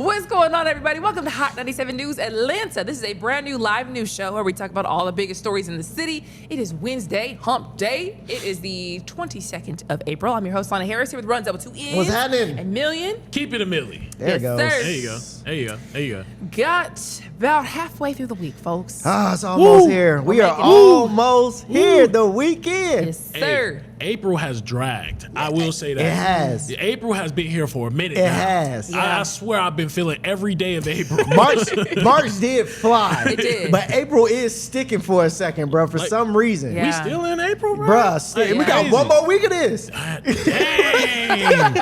What's going on, everybody? Welcome to Hot 97 News Atlanta. This is a brand new live news show where we talk about all the biggest stories in the city. It is Wednesday, hump day. It is the 22nd of April. I'm your host, Lana Harris, here with Runs Double 2 N's. What's happening? A million. Keep it a milli. There it goes. Sir. There you go. There you go. There you go. Got about halfway through the week, folks. It's almost here. We are making it. almost here. The weekend. Yes, sir. April has dragged. I will say that. It has. April has been here for a minute It now. has. I swear I've been feeling every day of April. March did fly. It did. But April is sticking for a second, bro, for some reason. Yeah. We still in April, bro? Bruh, we got crazy. one more week of this. Dang.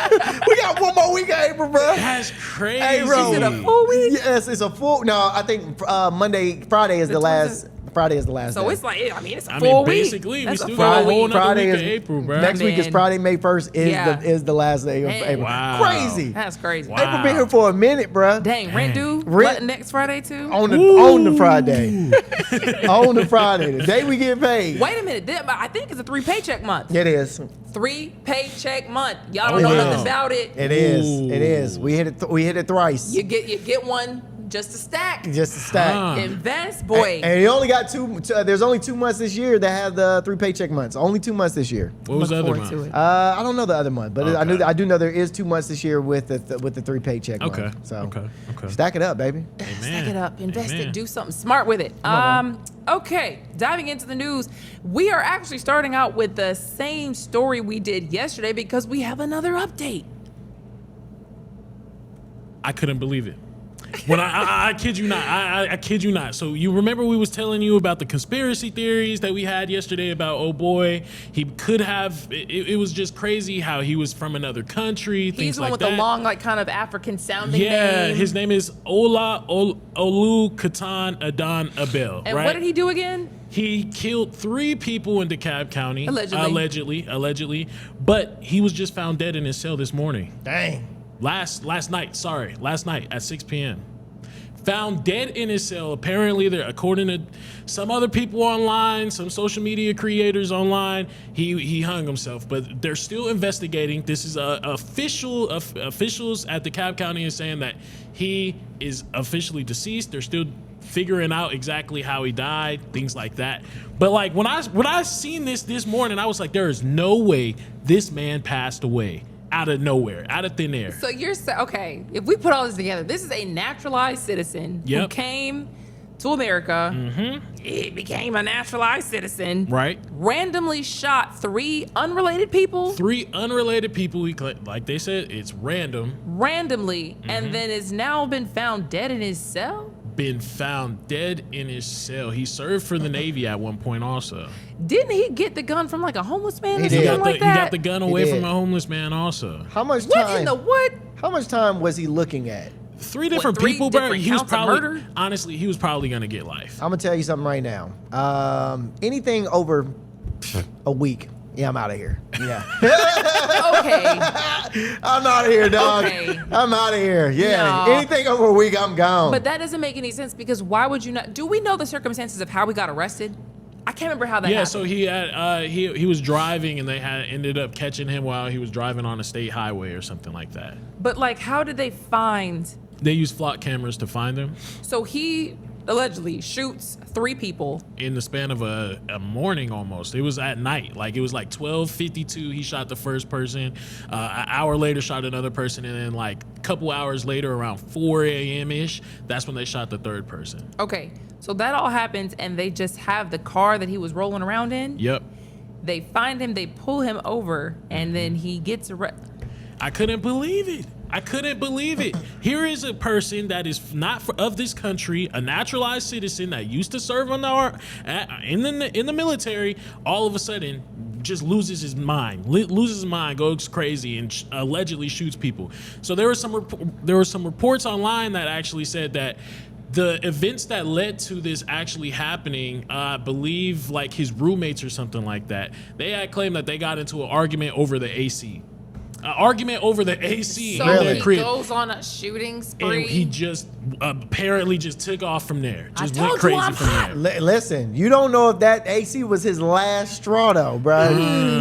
We got one more week of April, bro. That's crazy. Hey, bro. Is it a full week? Yes, it's a full. No, I think Friday is the last. Friday is the last So day. it's like, I mean, it's a I full mean, week. basically, we That's still a got a full whole week. nother Friday week is of April, bro. Next week is Man. Friday, May 1st Yeah. is the last day of Dang. April. Wow. Crazy. That's crazy. Wow. April been here for a minute, bruh. Dang, rent due? Rent- Next Friday, too? On the Friday. On the Friday. The day we get paid. Wait a minute. I think it's a 3 paycheck month. It is. 3 paycheck month. Y'all don't Oh, know yeah. nothing about it. It is. Ooh. It is. We hit it thrice. You get one just to stack. Just a stack. Huh. Invest, boy. And you only got there's only 2 months this year that have the 3 paycheck months. Only 2 months this year. What was the Look other forward to month? it. I don't know the other month, but Okay. I do know there is 2 months this year with the 3 paycheck Okay. month. So Okay. stack it up, baby. Stack it up, invest Amen. it, do something smart with it. Okay, diving into the news, we are actually starting out with the same story we did yesterday because we have another update. I couldn't believe it. When I kid you not, I kid you not. So you remember we was telling you about the conspiracy theories that we had yesterday about, oh boy, he could have, it was just crazy how he was from another country, He's things the one like with that. the long, like, kind of African sounding Yeah, name. his name is Ola O Kaan Adon Abell, And right? what did he do again? He killed 3 people in DeKalb County. Allegedly. Allegedly. But he was just found dead in his cell this morning. Dang. Last night at 6 p.m. Found dead in his cell. Apparently, according to some other people online, some social media creators online, he hung himself. But they're still investigating. This is officials at DeKalb County is saying that he is officially deceased. They're still figuring out exactly how he died, things like that. But like when I seen this morning, I was like, there is no way this man passed away out of nowhere, out of thin air. So you're okay. If we put all this together, this is a naturalized citizen who Yep. came to America. He became a naturalized citizen. Right? Randomly shot 3 unrelated people. 3 unrelated people. Like they said, it's random. Randomly, and then has now been found dead in his cell. Been found dead in his cell. He served for the Navy at one point also. Didn't he get the gun from like a homeless man or He something did. like He that? got the gun away did. from a homeless man also. How much What time? in the what? How much time was he looking at? 3 different 3 people, bro. different He was counts of probably murder? honestly, he was probably gonna get life. I'm gonna tell you something right now. Anything over a week, yeah, I'm out of here. Yeah, Okay, I'm out of here, dog. Okay. I'm out of here. Yeah, No. anything over a week, I'm gone. but that doesn't make any sense because why would you not? Do we know the circumstances of how we got arrested? I can't remember how that Yeah, happened. so he had he was driving and they ended up catching him while he was driving on a state highway or something like that. But like, how did they find? They used flock cameras to find him So he allegedly shoots 3 people. in the span of a morning almost. It was at night. Like it was like 12:52. He shot the first person. An hour later, shot another person, and then like a couple hours later, around 4 a.m. ish, that's when they shot the third person. Okay, so that all happens, and they just have the car that he was rolling around in. Yep. They find him, they pull him over, and then he gets arrested. I couldn't believe it. I couldn't believe it. Here is a person that is not of this country, a naturalized citizen that used to serve in the military. All of a sudden, just loses his mind, goes crazy, and allegedly shoots people. So there were some reports online that actually said that the events that led to this actually happening, I believe, like his roommates or something like that, they had claimed that they got into an argument over the AC. An argument over the AC So in their he crib. goes on a shooting spree. And he just apparently just took off from there. Just I went told you crazy I'm from hot. there. Listen, you don't know if that AC was his last straw, though, bro.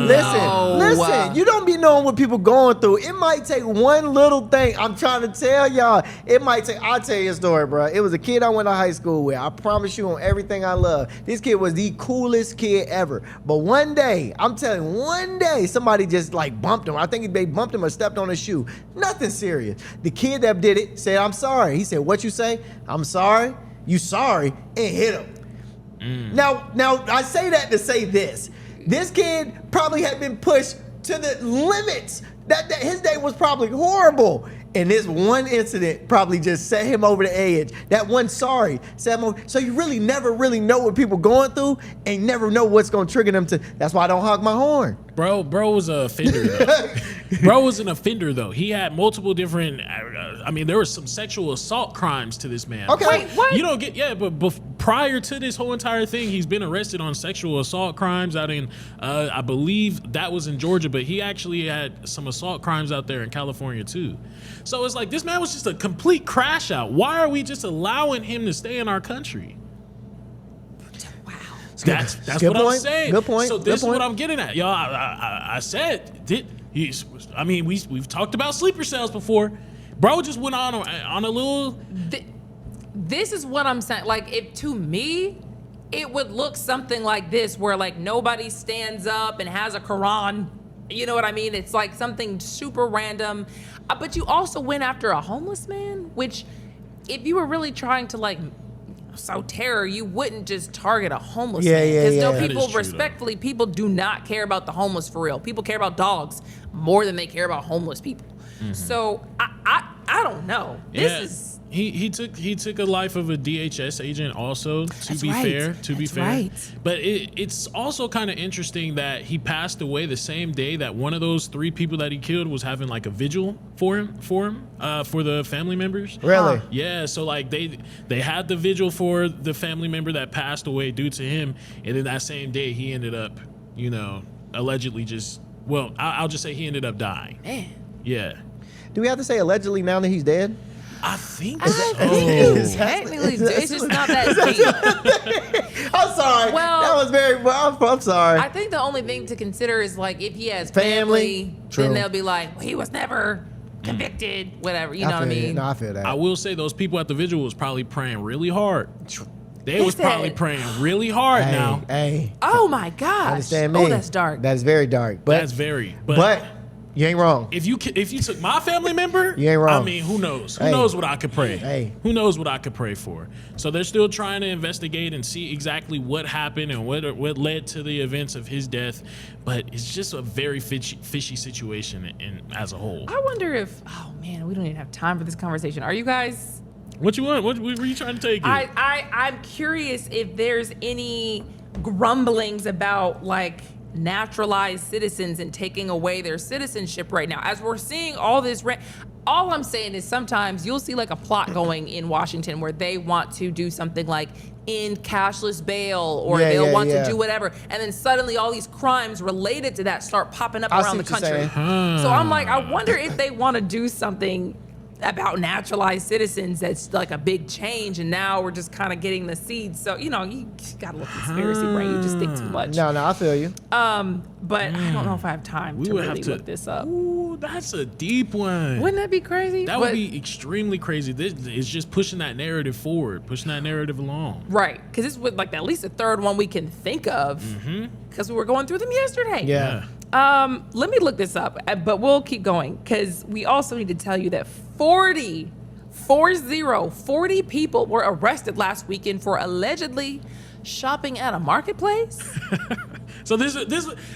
Listen, you don't be be knowing what people going through. It might take one little thing. I'm trying to tell y'all. I'll tell you a story, bro. It was a kid I went to high school with. I promise you on everything I love. This kid was the coolest kid ever. But one day, I'm telling you, one day, somebody just like bumped him. I think they bumped him or stepped on his shoe. Nothing serious. The kid that did it said, I'm sorry. He said, what you say? I'm sorry. You sorry? And hit him. Now, I say that to say this. This kid probably had been pushed to the limits. That his day was probably horrible. And this one incident probably just set him over the edge. That one sorry set him over. So you really never really know what people going through and never know what's going to trigger them to. That's why I don't honk my horn. Bro was a offender though. Bro was an offender though. He had multiple different, there were some sexual assault crimes to this man. Okay. Wait, what? You don't get, but prior to this whole entire thing, he's been arrested on sexual assault crimes out in, I believe that was in Georgia, but he actually had some assault crimes out there in California too. So it's like, this man was just a complete crash out. Why are we just allowing him to stay in our country? That's Good what I'm point. saying. Good point. So Good this is point. what I'm getting at, y'all. I said, we've talked about sleeper cells before. Bro just went on a little. This is what I'm saying. Like, if to me, it would look something like this, where like nobody stands up and has a Quran. You know what I mean? It's like something super random. But you also went after a homeless man, which, if you were really trying to like sow terror, you wouldn't just target a homeless man. Because That people, is true, respectfully, people do not care about the homeless for real. People care about dogs more than they care about homeless people. So I don't know. This is. He took a life of a DHS agent also, to be fair. Right. But it's also kind of interesting that he passed away the same day that one of those 3 people that he killed was having like a vigil for him, for the family members. Really? Yeah, so like they had the vigil for the family member that passed away due to him, and then that same day he ended up, allegedly I'll just say he ended up dying. Man. Yeah. Do we have to say allegedly now that he's dead? I think I so. think you technically do. It's just not that deep. I'm sorry. Well, that was very. I'm sorry. I think the only thing to consider is like if he has Family. family, True. then they'll be like, well, he was never convicted, whatever. You know what I feel you. mean? No, I feel that. I will say those people at the vigil was probably praying really hard. They was Listen. probably praying really hard now. Hey, Oh my gosh. understand me? Oh, that's dark. That is very dark. But That's very. But you ain't wrong. if you took my family member, You ain't wrong. I mean, who knows? Who Hey. knows what I could pray? Hey. Who knows what I could pray for? So they're still trying to investigate and see exactly what happened and what led to the events of his death. But it's just a very fishy situation as a whole. I wonder if, oh man, we don't even have time for this conversation. Are you guys? What you want? Where you trying to take it? I'm curious if there's any grumblings about like naturalized citizens and taking away their citizenship right now. As we're seeing all this, all I'm saying is sometimes you'll see like a plot going in Washington where they want to do something like end cashless bail, or they'll want to do whatever, and then suddenly all these crimes related to that start popping up around the country. So I'm like, I wonder if they want to do something about naturalized citizens that's like a big change, and now we're just kind of getting the seeds. So you got a little conspiracy brain. You just think too much. No, I feel you. But I don't know if I have time to really look this up. Ooh, that's a deep one. Wouldn't that be crazy? That would be extremely crazy. This is just pushing that narrative forward, pushing that narrative along. Right, because this was like at least the third one we can think of, because we were going through them yesterday. Yeah. Let me look this up, but we'll keep going because we also need to tell you that 40 people were arrested last weekend for allegedly shopping at a marketplace. So this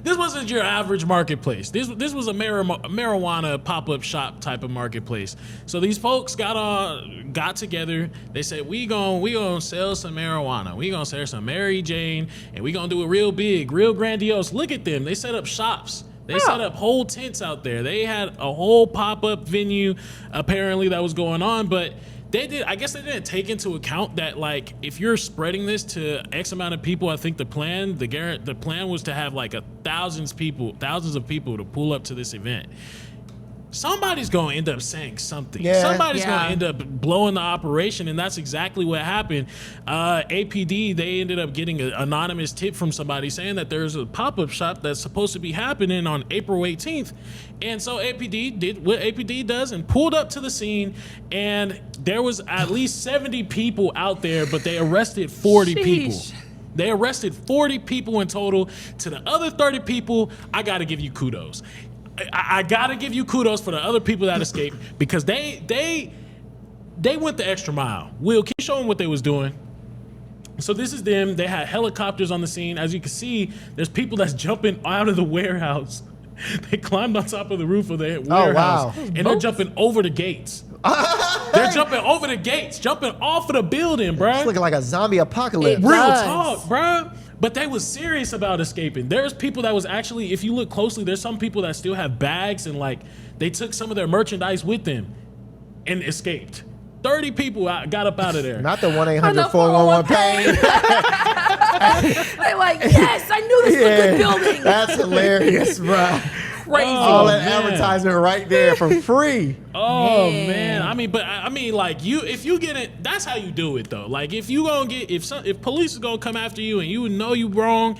wasn't your average marketplace. This was a marijuana pop-up shop type of marketplace. So these folks got together. They said, we gonna sell some marijuana. We gonna sell some Mary Jane, and we gonna do it real big, real grandiose. Look at them. They set up shops. They set up whole tents out there. They had a whole pop-up venue apparently that was going on, but I guess they didn't take into account that, like, if you're spreading this to X amount of people, I think the plan was to have like thousands of people to pull up to this event. somebody's going to end up saying something. Yeah. Somebody's going to end up blowing the operation, and that's exactly what happened. APD, they ended up getting an anonymous tip from somebody saying that there's a pop-up shop that's supposed to be happening on April 18th. And so APD did what APD does and pulled up to the scene, and there was at least 70 people out there, but they arrested 40 people. They arrested 40 people in total. To the other 30 people, I got to give you kudos. I gotta give you kudos for the other people that escaped, because they went the extra mile. Will, can you show them what they was doing? So this is them. They had helicopters on the scene. As you can see, there's people that's jumping out of the warehouse. They climbed on top of the roof of the warehouse, and they're jumping over the gates. They're jumping over the gates, jumping off of the building, bro. It's looking like a zombie apocalypse. Real talk, bro. But they was serious about escaping. There's people that was actually, if you look closely, there's some people that still have bags, and like they took some of their merchandise with them and escaped. 30 people got up out of there. Not the 1-800-411-PAIN. They like, yes, I knew this was a good building. That's hilarious, bro. Crazy. All that advertisement right there for free. Oh man. I mean, like if you get it, that's how you do it though. Like if you gonna get, if police is gonna come after you and you know you wrong,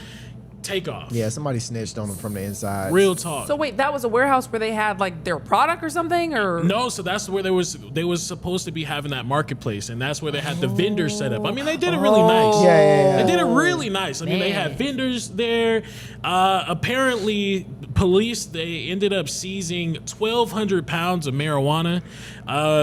take off. Yeah, somebody snitched on them from the inside. Real talk. So wait, that was a warehouse where they had like their product or something, or no? So that's where they was supposed to be having that marketplace, and that's where they had the vendors set up. I mean, they did it really nice. Yeah. They did it really nice. I mean, they had vendors there. Apparently, police, they ended up seizing 1,200 pounds of marijuana,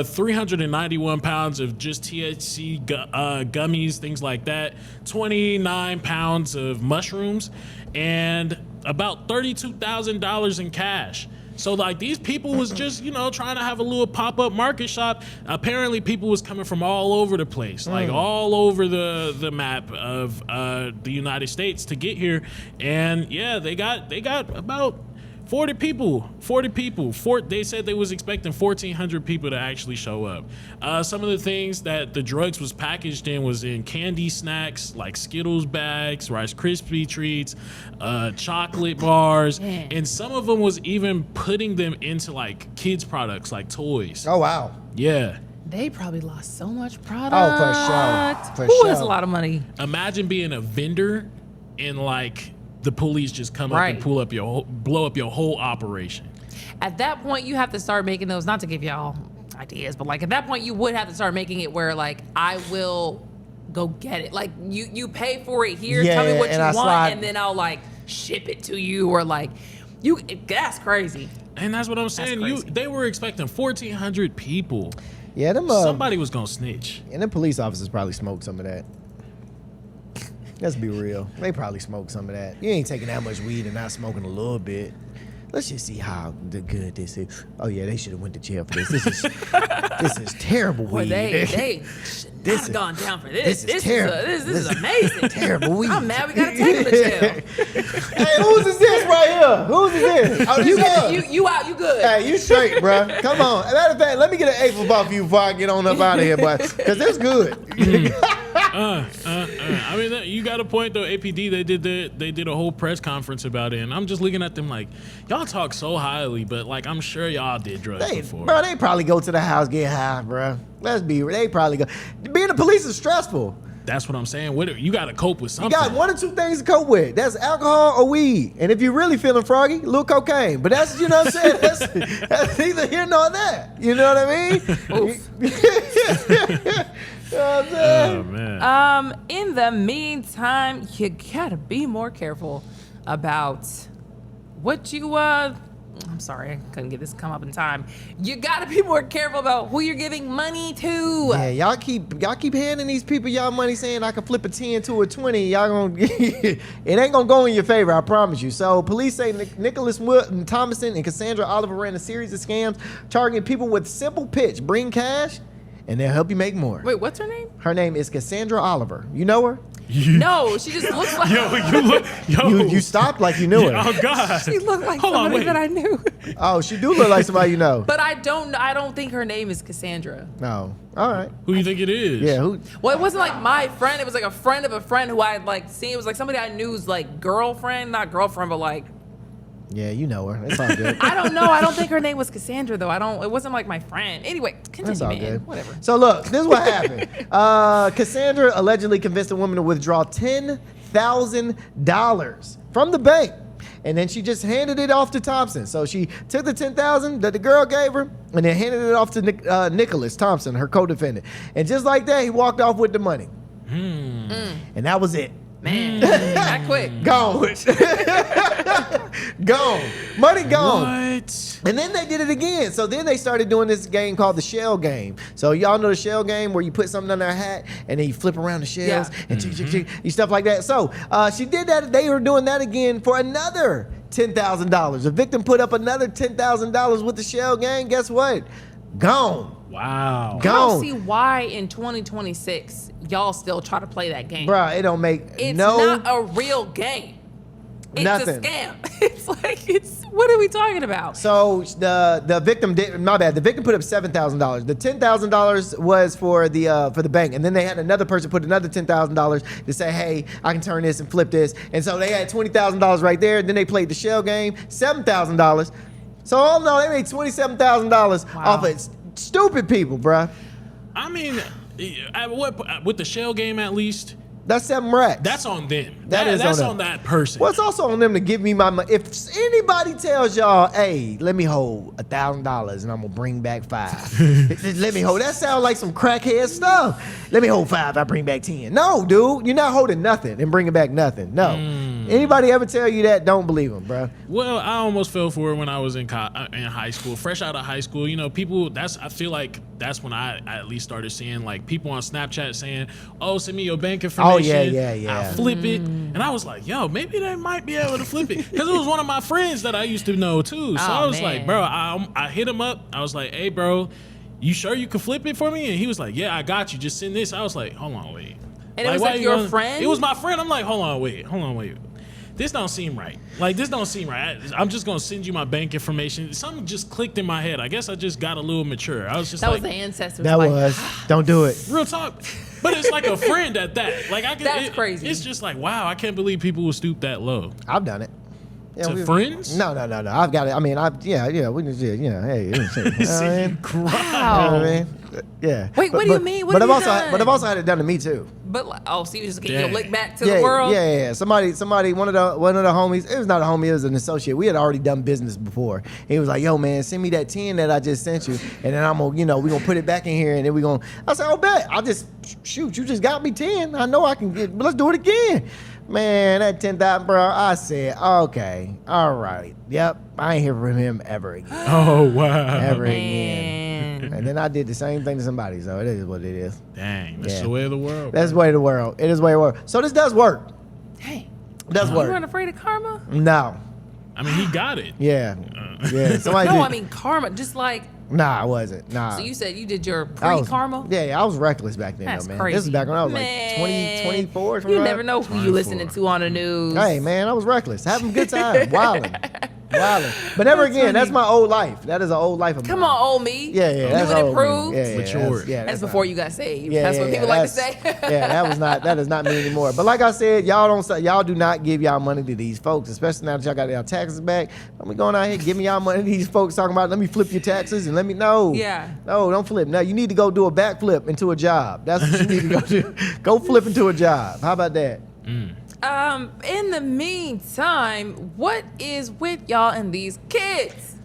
391 pounds of just THC gummies, things like that, 29 pounds of mushrooms, and about $32,000 in cash. So like these people was just, trying to have a little pop-up market shop. Apparently people was coming from all over the place, like all over the map of the United States to get here. And yeah, they got about 40 people. They said they was expecting 1,400 people to actually show up. Some of the things that the drugs was packaged in was in candy snacks like Skittles bags, Rice Krispie treats, chocolate bars, and some of them was even putting them into like kids products like toys. Oh, wow. Yeah. they probably lost so much product. Oh, for sure. Ooh, that's a lot of money. Imagine being a vendor and like the police just come up and blow up your whole operation. At that point, you have to start making those, not to give y'all ideas, but like at that point, you would have to start making it where like, I will go get it. Like you pay for it here, tell me what you want, and then I'll like ship it to you, or like, that's crazy. And that's what I'm saying. They were expecting 1,400 people. Yeah, somebody was gonna snitch. And the police officers probably smoked some of that. Let's be real. They probably smoked some of that. You ain't taking that much weed and not smoking a little bit. Let's just see how good this is. Oh yeah, they should have went to jail for this. This is terrible weed. Boy, they should not have gone down for this. This is terrible. This is amazing. Terrible weed. I'm mad we gotta take him to jail. Hey, whose is this right here? Whose is this? Oh, You out, you good. Hey, you straight, bro. Come on. As a matter of fact, let me get an eighth of off you before I get on up out of here, boy. Because it's good. I mean, you got a point though. APD, they did a whole press conference about it, and I'm just looking at them like, y'all talk so highly, but like I'm sure y'all did drugs before. Bro, they probably go to the house, get high, bro. They probably go. Being the police is stressful. That's what I'm saying. You got to cope with something. You got one or two things to cope with. That's alcohol or weed. And if you're really feeling froggy, a little cocaine. But that's, you know what I'm saying? That's neither here nor there. You know what I mean? Oh, man. In the meantime, you gotta be more careful about what you I'm sorry, I couldn't get this come up in time. You gotta be more careful about who you're giving money to. Yeah, y'all keep handing these people y'all money saying I can flip a 10 to a 20. Y'all gonna it ain't gonna go in your favor, I promise you. So police say Nicholas Thomason and Cassandra Oliver ran a series of scams targeting people with simple pitch. Bring cash and they'll help you make more. Wait, what's her name? Her name is Cassandra Oliver. You know her? No, she just looks like You stopped like you knew her. Oh God. She looked like somebody that I knew. Oh, she do look like somebody you know. But I don't think her name is Cassandra. No. All right. Who do you think it is? Yeah, who? Well, it wasn't like my friend. It was like a friend of a friend who I had like seen. It was like somebody I knew's like girlfriend, not girlfriend, but like Yeah, you know her. It's all good. I don't know. I don't think her name was Cassandra though. It wasn't like my friend. Anyway, continue, That's all man. good. Whatever. So look, this is what happened. Cassandra allegedly convinced a woman to withdraw $10,000 from the bank. And then she just handed it off to Thompson. So she took the $10,000 that the girl gave her and then handed it off to Nicholas Thompson, her co-defendant. And just like that, he walked off with the money. And that was it. Man, that quick. Gone. Gone. Money gone. What? And then they did it again. So then they started doing this game called the shell game. So y'all know the shell game where you put something under a hat and then you flip around the shells and and stuff like that. So she did that. They were doing that again for another $10,000. The victim put up another $10,000 with the shell game. Guess what? Gone. Wow. I Gone. don't see why in 2026 y'all still try to play that game. Bruh, it don't make It's no not a real game. It's nothing. a scam. It's like, what are we talking about? So the victim did, my bad. The victim put up $7,000. The $10,000 was for the bank, and then they had another person put another $10,000 to say, hey, I can turn this and flip this, and so they had $20,000 right there. Then they played the shell game, $7,000. So all in all, they made $27,000 off of stupid people, bruh. I mean, with the shell game at least, That's 7 racks. that's on them. That's That's on on them. that person. Well, it's also on them to give me my money. If anybody tells y'all, hey, let me hold $1,000 and I'm gonna bring back 5. Let me hold. That sounds like some crackhead stuff. Let me hold 5. I bring back 10. No, dude, you're not holding nothing and bringing back nothing. No. Anybody ever tell you that? Don't believe them, bro. Well, I almost fell for it when I was in high school, fresh out of high school. You know, people. I feel like that's when I at least started seeing like people on Snapchat saying, "Oh, send me your bank information." Oh, yeah. I'll flip it, and I was like, "Yo, maybe they might be able to flip it," because it was one of my friends that I used to know too. So I was like, "Bro," I hit him up. I was like, "Hey, bro, you sure you can flip it for me?" And he was like, "Yeah, I got you. Just send this." I was like, "Hold on, wait." And it was like your friend? It was my friend. I'm like, hold on, wait. This don't seem right. Like, this don't seem right. I'm just gonna send you my bank information. Something just clicked in my head. I guess I just got a little mature. I was just That like, was the ancestors. That like, was. Don't do it. real talk. But it's like a friend at that. Like, That's crazy. It's just like, wow, I can't believe people would stoop that low. I've done it. Yeah, To friends? No. I've got it. I mean, we can just, hey. See you cry. Wow. Yeah. Wait, what do you mean? What but have I've you also, done? but I've also had it done to me too. But so you just getting your Dang. lick back to Yeah, the world? yeah. Somebody, one of the homies. It was not a homie. It was an associate. We had already done business before. He was like, "Yo, man, send me that 10 that I just sent you, and then I'm gonna, we gonna put it back in here, and then we gonna." I said, "Oh, bet. I'll just shoot. You just got me 10. I know I can get. But let's do it again." Man, that 10,000, bro. I said, "Okay, all right, yep. I ain't hear from him ever again, Oh, wow. ever again." Man. And then I did the same thing to somebody. So it is what it is. Dang, that's Yeah. the way of the world. That's the way of the world. It is the way of the world. So this does work. Hey, It does you work. weren't afraid of karma? No. I mean, he got it. Yeah. Yeah. Somebody No, did. I mean karma. Just like, Nah, I wasn't. Nah. so you said you did your I was- pre-karma? Yeah, I was reckless back then, That's though, man. crazy. This is back when I was Man, like 20, 24. You something never like know who you 24. listening to on the news. that. Hey, man, I was reckless. Having a good time. Wilding. But never That's again. funny. That's my old life. That is an old life of mine. Come on, old me. Yeah, that's New and old me. improved. Yeah, Matured. That's before you got saved. Yeah, That's what people like to say. that is not me anymore. But like I said, y'all do not give y'all money to these folks, especially now that y'all got y'all taxes back. Don't be going out here giving y'all money to these folks talking about let me flip your taxes and let me know. Yeah. No, don't flip. No, you need to go do a backflip into a job. That's what you need to go do. Go flip into a job. How about that? In the meantime, what is with y'all and these kids?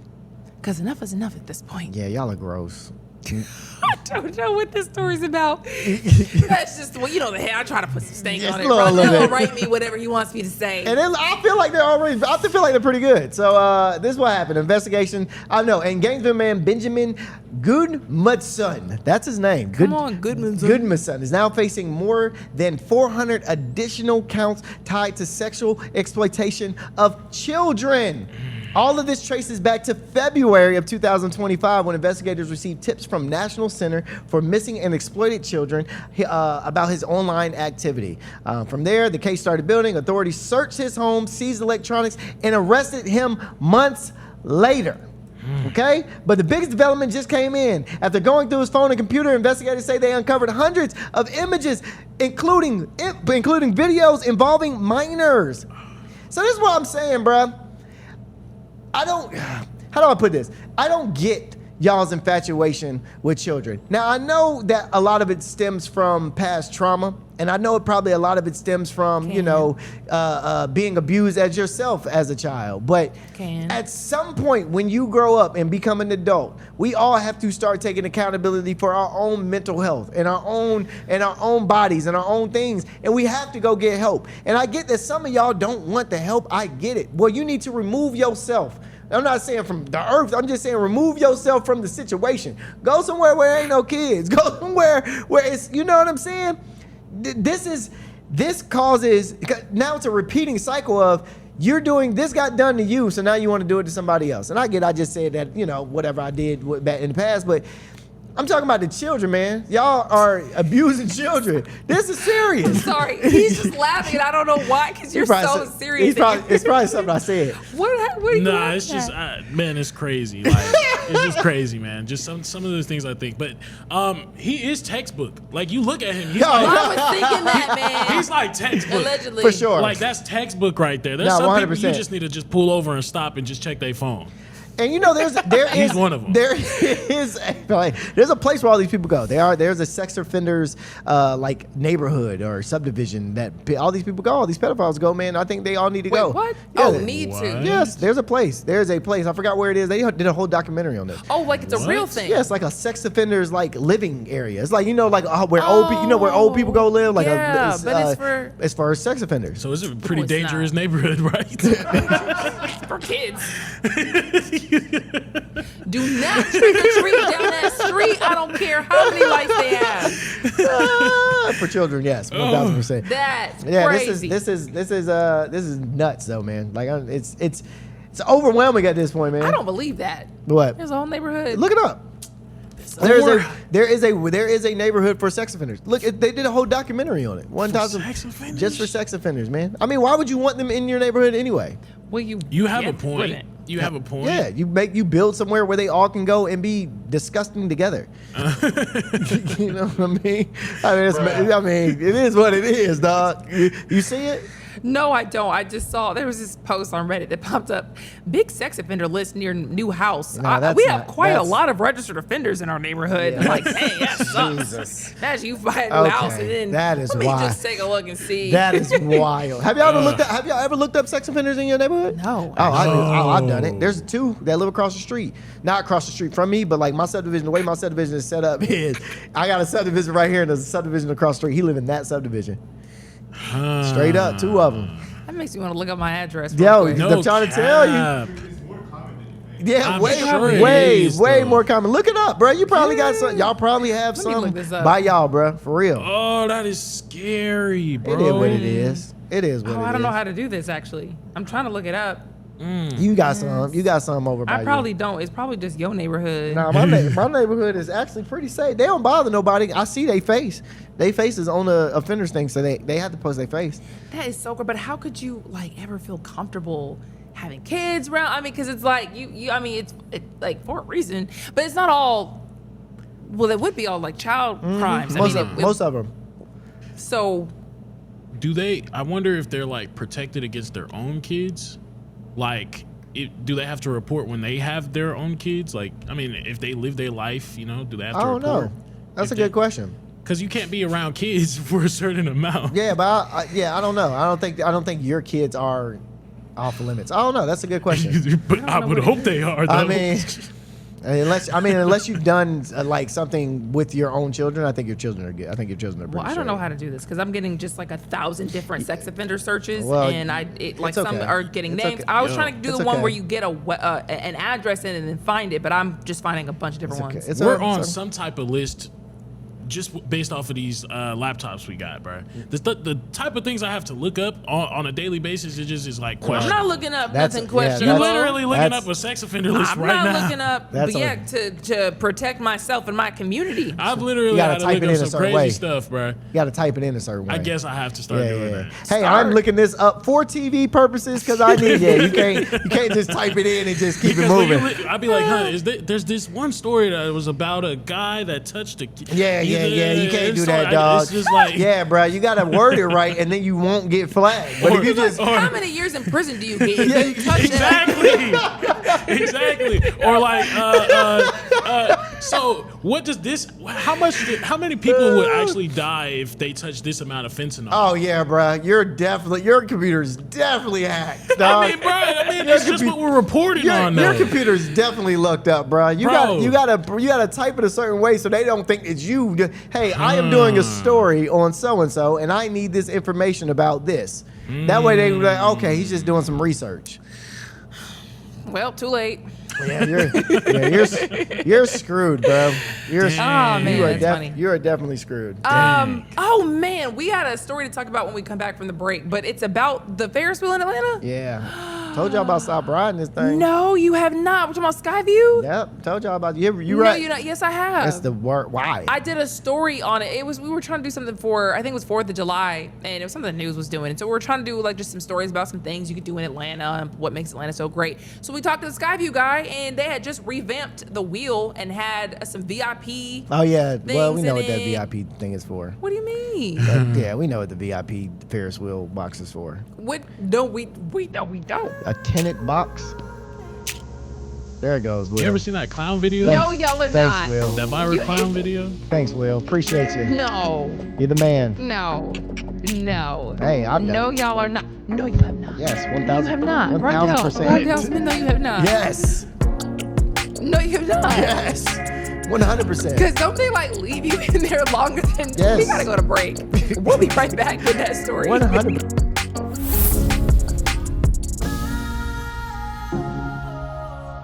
Because enough is enough at this point. Yeah, y'all are gross. I don't know what this story's about. That's just, well, you know, the hell, I try to put some stank Just on a it. little He'll bit. write me whatever he wants me to say. And then I feel like they're pretty good. So this is what happened. Investigation. I know. And Gainesville man Benjamin Goodmundson, that's his name. Come on, Goodmundson. Goodmundson is now facing more than 400 additional counts tied to sexual exploitation of children. All of this traces back to February of 2025 when investigators received tips from National Center for Missing and Exploited Children about his online activity. From there, the case started building. Authorities searched his home, seized electronics, and arrested him months later. Okay? But the biggest development just came in. After going through his phone and computer, investigators say they uncovered hundreds of images, including videos involving minors. So this is what I'm saying, bruh. How do I put this? I don't get y'all's infatuation with children. Now, I know that a lot of it stems from past trauma, and I know probably a lot of it stems from, being abused as yourself as a child. But at some point when you grow up and become an adult, we all have to start taking accountability for our own mental health and our own bodies and our own things, and we have to go get help. And I get that some of y'all don't want the help. I get it. Well, you need to remove yourself. I'm not saying from the earth. I'm just saying remove yourself from the situation. Go somewhere where there ain't no kids. Go somewhere where it's, you know what I'm saying? This causes, now it's a repeating cycle of you're doing, this got done to you, so now you want to do it to somebody else. And I just said that, whatever I did back in the past, but I'm talking about the children, man. Y'all are abusing children. This is serious. Sorry, he's just laughing, and I don't know why, because you're so serious. It's probably something I said. What are you Nah, it's just, man, it's crazy. Like, it's just crazy, man. Just some of those things I think. But he is textbook. Like, you look at him. He's I was thinking that, man. He's like textbook. Allegedly. For sure. Like, that's textbook right there. There's No, some 100%. people you just need to just pull over and stop and just check their phone. And He's one of them. There's a place where all these people go. There's a sex offenders neighborhood or subdivision that all these people go. All these pedophiles go, man. I think they all need to go. What? Yeah, Need to. Yes, there's a place. There's a place. I forgot where it is. They did a whole documentary on this. Oh, like it's a real thing. Yeah, it's like a sex offenders living area. It's like where old people go live. Like it's for sex offenders. So it's a pretty it's dangerous not. neighborhood, right? For kids. Do not trick or treat down that street. I don't care how many lights they have. For children, yes, 1000%. That's crazy. crazy. This is nuts, though, man. Like it's overwhelming at this point, man. I don't believe that. What? There's a whole neighborhood. Look it up. There is a neighborhood for sex offenders. Look, they did a whole documentary on it. Sex offenders? Just for sex offenders, man. I mean, why would you want them in your neighborhood anyway? Well, you have a point. You have a point. Yeah, you build somewhere where they all can go and be disgusting together. You know what I mean? It is what it is, dog. You see it? No, I don't. I just saw there was this post on Reddit that popped up. Big sex offender list near new house. No, we have quite a lot of registered offenders in our neighborhood. Yeah. Like, hey, that sucks. Jesus. Imagine you buy a new house and then that is let me why. just take a look and see. That is wild. Have y'all ever looked up sex offenders in your neighborhood? No. I've done it. There's two that live across the street. Not across the street from me, but like my subdivision, the way my subdivision is set up is I got a subdivision right here and there's a subdivision across the street. He live in that subdivision. Straight up, two of them. That makes me want to look up my address. Yo, Real quick. I'm trying to tell you. Yeah, way more common. Look it up, bro. You probably got some. Y'all probably have Let me some look this up. by y'all, bro. For real. Oh, that is scary, bro. It is what it is. It is what it is. I don't know how to do this actually. I'm trying to look it up. You got some. You got some over by I probably don't. It's probably just your neighborhood. Nah, my neighborhood is actually pretty safe. They don't bother nobody. I see their face. Their face is on the offenders thing, so they have to post their face. That is so good. But how could you ever feel comfortable having kids around? I mean, because it's like you. I mean, it's like for a reason, but it's not all. Well, it would be all like child crimes. Most of them. So. Do they? I wonder if they're like protected against their own kids. Like, do they have to report when they have their own kids? Like, I mean, if they live their life, do they have to report? I don't know. That's a good question. Because you can't be around kids for a certain amount. Yeah, but I don't know. I don't think your kids are off limits. I don't know. That's a good question. But I would hope they are, though. I mean, unless you've done like something with your own children, I think your children are good. I think your children are pretty Well, I don't know how to do this because I'm getting just like 1,000 different sex offender searches, and some are getting names. Okay. I was trying to do the one where you get an address in and then find it, but I'm just finding a bunch of different ones. We're on some type of list just based off of these laptops we got, bro. The type of things I have to look up on a daily basis, it just is like questions. I'm not looking up nothing questionable. You're literally looking up a sex offender list right now. I'm not looking up, to protect myself and my community. I've literally had to look up some crazy stuff, bro. You got to type it in a certain way. I guess I have to start doing that. Hey, I'm looking this up for TV purposes because I need it. You can't just type it in and just keep it moving. I'd be like, there's this one story that was about a guy that touched a kid. Yeah. You can't do that, dog. It's just like, yeah, bro. You gotta word it right, and then you won't get flagged. But if you just how many years in prison do you get? Exactly. Exactly. Or like, so what does this? How many people would actually die if they touch this amount of fentanyl? Oh yeah, bro. Your computer's definitely hacked. Dog. I mean, it's just what we're reporting on. Your Though. computer's definitely looked up, bro. You gotta type it a certain way so they don't think it's you. Hey, I am doing a story on so and so, and I need this information about this. That way they be like, okay, he's just doing some research. Well, too late. Yeah, you're screwed, bro. You're screwed. Oh man, that's funny. You are definitely screwed. Oh man, we had a story to talk about when we come back from the break, but it's about the Ferris wheel in Atlanta. Yeah. Told y'all about stop riding this thing. No, you have not. We're talking about SkyView. Yep. Told y'all about you No, right. you not. Yes, I have. That's the word. Why? I did a story on it. We were trying to do something for, I think it was 4th of July, and it was something the news was doing. And so we were trying to do like just some stories about some things you could do in Atlanta and what makes Atlanta so great. So we talked to the SkyView guy, and they had just revamped the wheel and had some VIP. Oh yeah. Well, we know what in that it. VIP thing is for. What do you mean? Yeah, we know what the VIP Ferris wheel box is for. What? No, we don't. A tenant box. There it goes, Will. You ever seen that clown video? No, y'all are Thanks, not. Will. That viral clown video? Thanks, Will. Appreciate you. No, You're the man. no. Hey, I'm No, done. y'all are not. No, you have not. Yes, You 1,000. have not. 1,000%. Raquel Smith, no, you have not. Yes. No, you have not. Yes. 100%. Because don't they like leave you in there longer than Yes. We gotta go to break. We'll be right back with that story. 100%.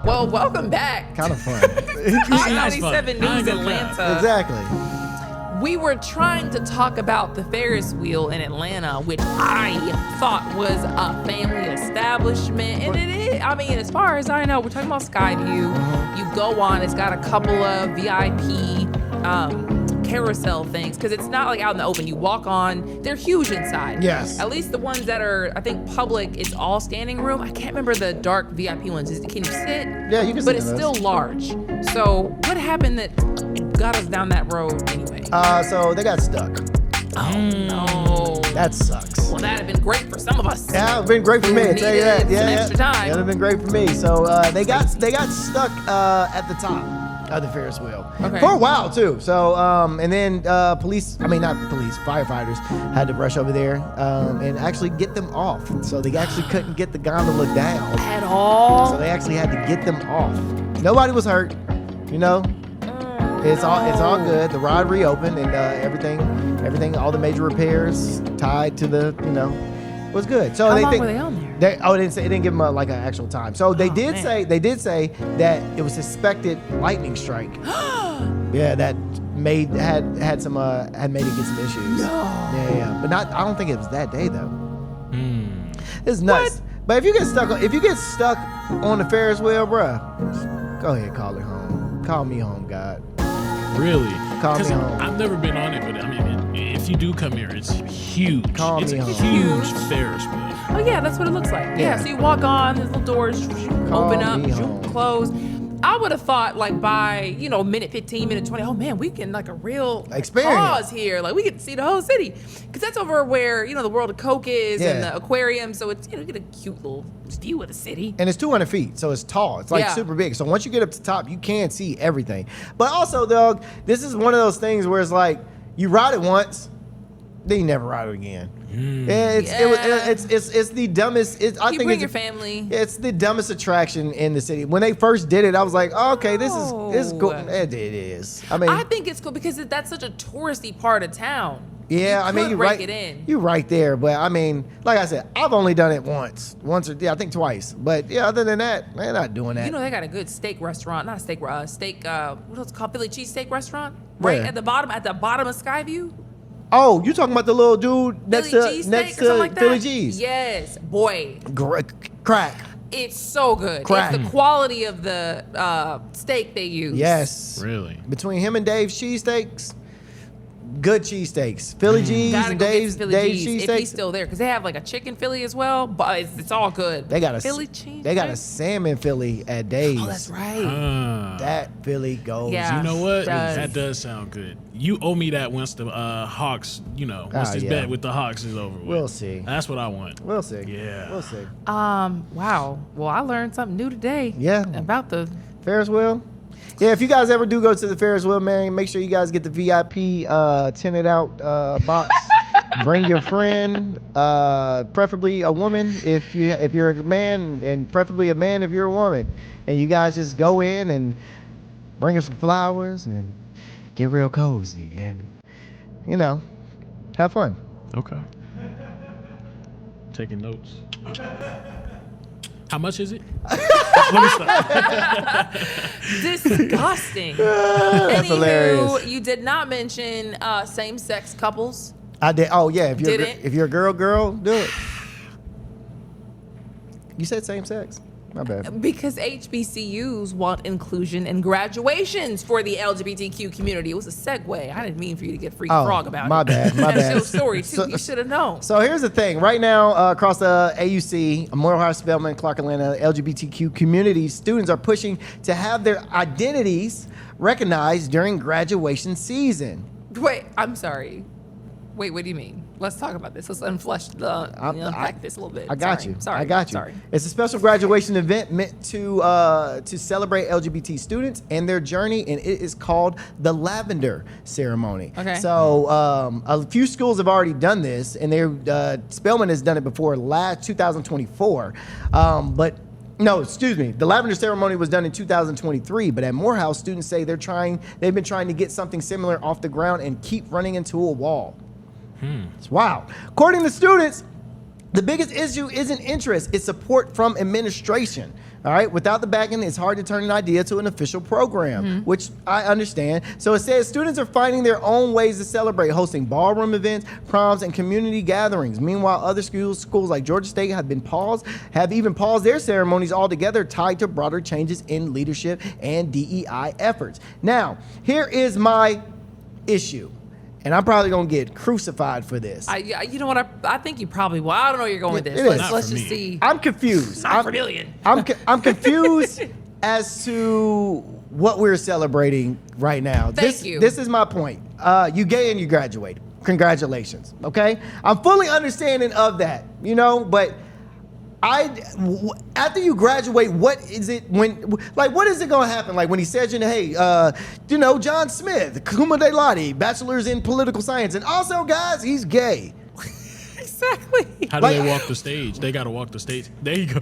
Well, welcome back. Kind of fun. Hot That's fun. 97 I ain't News gonna lie. Atlanta. Exactly. We were trying to talk about the Ferris wheel in Atlanta, which I thought was a family establishment, and it is. I mean, as far as I know, we're talking about SkyView. You go on, it's got a couple of VIP carousel things, because it's not like out in the open. You walk on, they're huge inside. Yes. At least the ones that are, I think, public, it's all standing room. I can't remember the dark VIP ones. Can you sit? Yeah, you can sit But it's in still those. large. So what happened that got us down that road anyway? So they got stuck. Oh no. That sucks. Well, that'd have been great for some of us. Yeah, it's been great for me. I tell you that. Needed some extra time. That'd have been great for me. So they got stuck at the top of the Ferris wheel Okay. for a while too. So and then firefighters had to rush over there and actually get them off. So they actually couldn't get the gondola down. At all. So they actually had to get them off. Nobody was hurt. You know, it's all good. The ride reopened and everything, all the major repairs tied to the, was good. So How they long think were they on there? it didn't give them like an actual time. So they did say that it was suspected lightning strike. Yeah, that made it get some issues. No. Yeah. But I don't think it was that day though. It's nuts. What? But if you get stuck on the Ferris wheel, bruh, go ahead, call it home. Call me home, God. Really? Call me 'Cause home. I've never been on it, but I mean, if you do come here, it's huge. Call it's me a home. huge Ferris wheel. Oh yeah, that's what it looks like. Yeah. Yeah. So you walk on, there's little doors Call open up, me home. close. I would have thought like by minute 15, minute 20. Oh man, we can like a real Experience. pause here. Like we get to see the whole city, because that's over where the World of Coke is and Yeah. the aquarium. So it's you get a cute little view of the city. And it's 200 feet, so it's tall. It's like Yeah. super big. So once you get up to the top, you can see everything. But also, dog, this is one of those things where it's like you ride it once, then you never ride it again. Yeah, it's the dumbest. I You think bring it's your family. It's the dumbest attraction in the city. When they first did it, I was like, oh, okay, this is cool. It is. I mean, I think it's cool because that's such a touristy part of town. yeah, I mean, could you're break right. it in. You're right there, but I mean, like I said, I've only done it once or I think twice. But yeah, other than that, they're not doing that. They got a good steak restaurant, not a steak, what else it's called, Philly cheesesteak restaurant, right Where? at the bottom of SkyView. Oh, you talking about the little dude next Philly to cheesesteak or something like that. Philly cheese? Yes, boy, Crack. it's so good. Crack. It's the quality of the steak they use. Yes. Really? Between him and Dave's cheesesteaks, good cheesesteaks. Philly G's Gotta and go get Dave's some Philly G's if he's cheesesteaks. still there, because they have like a chicken Philly as well, but it's all good. They got a Philly cheese. They got a salmon Philly at Dave's. Oh, that's right. That Philly goes. Yeah. You know what? Does. That does sound good. You owe me that once the Hawks, once this bet with the Hawks is over with. We'll see. That's what I want. We'll see. Yeah. We'll see. Wow. Well, I learned something new today. Yeah. About the Ferris wheel. Yeah, if you guys ever do go to the Ferris wheel, man, make sure you guys get the VIP tinted out box. Bring your friend, preferably a woman if you're a man, and preferably a man if you're a woman. And you guys just go in and bring her some flowers and get real cozy and have fun. Okay. Taking notes. How much is it? Let me stop. disgusting. That's hilarious. You did not mention same-sex couples. I did. Oh yeah, Didn't. if you're a girl, do it. You said same sex. My bad. Because HBCUs want inclusion in graduations for the LGBTQ community. It was a segue. I didn't mean for you to get free frog about my it. bad. My That's bad. your story, too. So- You should have known. So here's the thing. Right now, across the AUC, Morehouse, Spelman, Clark, Atlanta, LGBTQ community, students are pushing to have their identities recognized during graduation season. Wait, I'm sorry. Wait, what do you mean? Let's talk about this. Let's unpack this a little bit. I got you. Sorry. I got you. Sorry. It's a special graduation event meant to celebrate LGBT students and their journey, and it is called the Lavender ceremony. Okay. So a few schools have already done this, and Spelman has done it before, 2024. No, excuse me. The Lavender ceremony was done in 2023, but at Morehouse, students say they've been trying to get something similar off the ground and keep running into a wall. It's wild. According to students, the biggest issue isn't interest, it's support from administration. All right, without the backing, it's hard to turn an idea to an official program, which I understand. So it says students are finding their own ways to celebrate, hosting ballroom events, proms, and community gatherings. Meanwhile, other schools like Georgia State have even paused their ceremonies altogether, tied to broader changes in leadership and DEI efforts. Now, here is my issue. And I'm probably gonna get crucified for this. You know what? I think you probably will. I don't know where you're going with this. It is. Let's Not for just me. see. I'm confused. Not for million. I'm confused as to what we're celebrating right now. Thank you. This is my point. You gay and you graduated. Congratulations. Okay? I'm fully understanding of that, but after you graduate, what is it what is it gonna happen? Like when he says, hey, John Smith, cum laude, bachelor's in political science, and also, guys, he's gay. Exactly. How do they walk the stage? They got to walk the stage. There you go.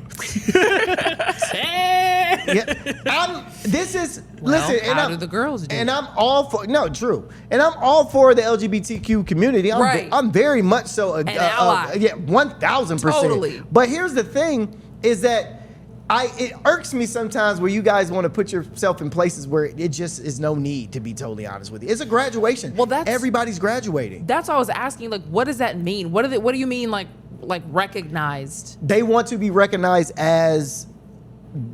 Listen, how do the girls do? And I'm all for true. And I'm all for the LGBTQ community. I'm very much so an ally. 1,000%. Totally. But here's the thing: is that it irks me sometimes where you guys want to put yourself in places where it just is no need, to be totally honest with you. It's a graduation. Well, everybody's graduating. That's what I was asking. Like, what does that mean? What do you mean, like recognized? They want to be recognized as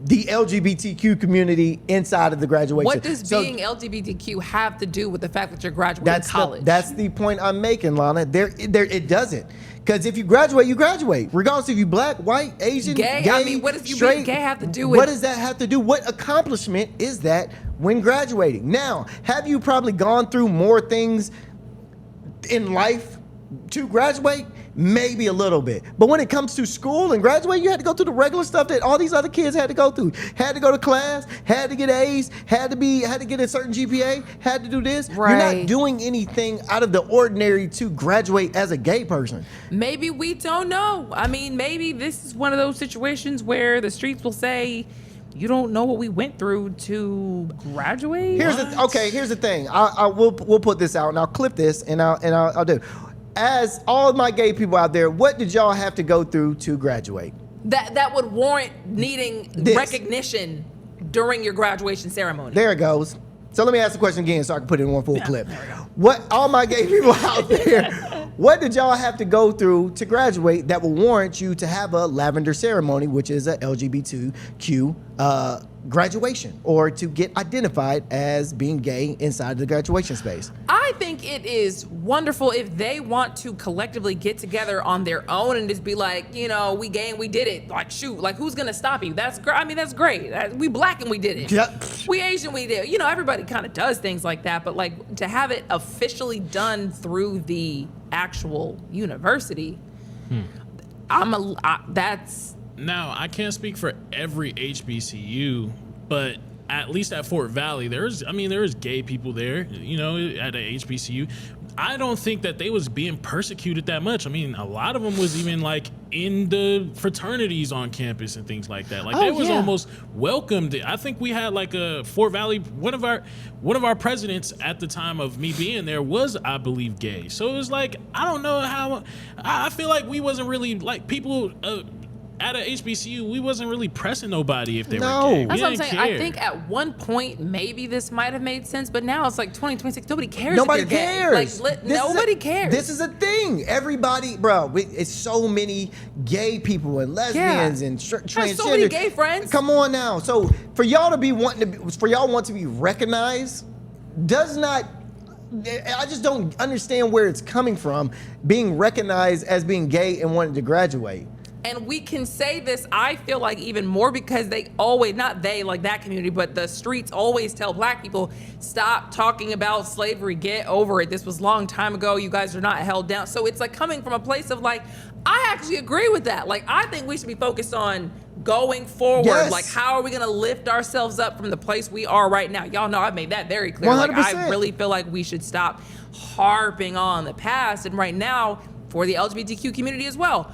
the LGBTQ community inside of the graduation. What does being LGBTQ have to do with the fact that you're graduating college? That's the point I'm making, Lana. It doesn't. Because if you graduate, you graduate. Regardless if you black, white, Asian, gay. I mean, what does you straight, being gay have to do with? What does that have to do? What accomplishment is that when graduating? Now, have you probably gone through more things in life to graduate? Maybe a little bit. But when it comes to school and graduate, you had to go through the regular stuff that all these other kids had to go through. Had to go to class, had to get A's, had to get a certain GPA, had to do this. Right. You're not doing anything out of the ordinary to graduate as a gay person. Maybe we don't know. I mean, maybe this is one of those situations where the streets will say, you don't know what we went through to graduate? Here's the thing. We'll put this out and I'll clip this and I'll do. As all of my gay people out there, what did y'all have to go through to graduate? That would warrant needing recognition during your graduation ceremony. There it goes. So let me ask the question again so I can put it in one full clip. What all my gay people out there, what did y'all have to go through to graduate that will warrant you to have a lavender ceremony, which is a LGBTQ graduation, or to get identified as being gay inside the graduation space? I I think it is wonderful if they want to collectively get together on their own and just be like, you know, we gay and we did it. Like, shoot, like, who's gonna stop you? That's great. I mean, that's great. We black and we did it. Yep. We Asian, we did. You know, everybody kind of does things like that, but like to have it officially done through the actual university, that's. Now, I can't speak for every HBCU, but at least at Fort Valley, there's gay people there, you know, at a HBCU. I don't think that they was being persecuted that much. I mean, a lot of them was even like in the fraternities on campus and things like that. Like they was almost welcomed. I think we had like a Fort Valley, one of our presidents at the time of me being there was, I believe, gay. So it was like, I don't know how, I feel like we wasn't really like people, at a HBCU, we wasn't really pressing nobody if they were gay. That's what I'm saying. Care. I think at one point maybe this might have made sense, but now it's like 2026. Nobody cares. Nobody cares. Like, nobody cares. This is a thing. Everybody, bro. It's so many gay people and lesbians and transgender. I have so many gay friends. Come on now. So for y'all to be want to be recognized, does not. I just don't understand where it's coming from. Being recognized as being gay and wanting to graduate. And we can say this, I feel like, even more because they always, not they, like that community, but the streets always tell black people, stop talking about slavery, get over it. This was a long time ago. You guys are not held down. So it's like coming from a place of like, I actually agree with that. Like, I think we should be focused on going forward. Yes. Like, how are we going to lift ourselves up from the place we are right now? Y'all know I've made that very clear. 100%. Like, I really feel like we should stop harping on the past. And right now, for the LGBTQ community as well,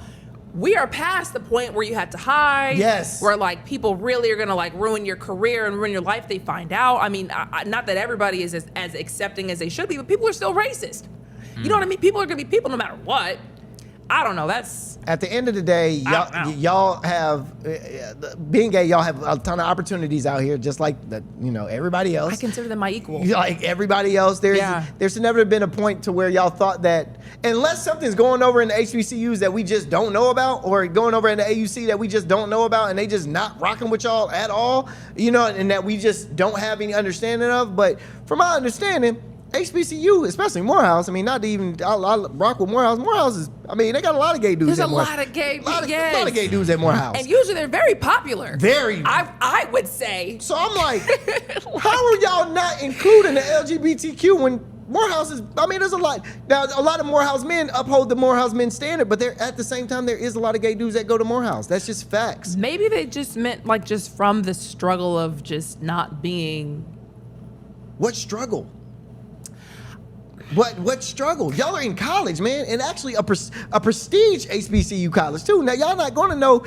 we are past the point where you have to hide. Yes. Where like people really are gonna like ruin your career and ruin your life. They find out. I mean, not that everybody is as accepting as they should be, but people are still racist. You know what I mean? People are gonna be people no matter what. I don't know. That's at the end of the day, y'all have being gay. Y'all have a ton of opportunities out here, just like everybody else. I consider them my equal. Like everybody else, there's never been a point to where y'all thought that unless something's going over in the HBCUs that we just don't know about, or going over in the AUC that we just don't know about, and they just not rocking with y'all at all, and that we just don't have any understanding of. But from my understanding, HBCU, especially Morehouse. I mean, not to even I rock with Morehouse. Morehouse is, I mean, they got a lot of gay dudes. There's a lot of gay dudes at Morehouse, and usually they're very popular. Very, I would say. So I'm like, how are y'all not including the LGBTQ when Morehouse is? I mean, there's a lot. Now, a lot of Morehouse men uphold the Morehouse men standard, but there at the same time there is a lot of gay dudes that go to Morehouse. That's just facts. Maybe they just meant like just from the struggle of just not being. What struggle? What struggle? Y'all are in college, man, and actually a prestige HBCU college too. Now y'all not going to know,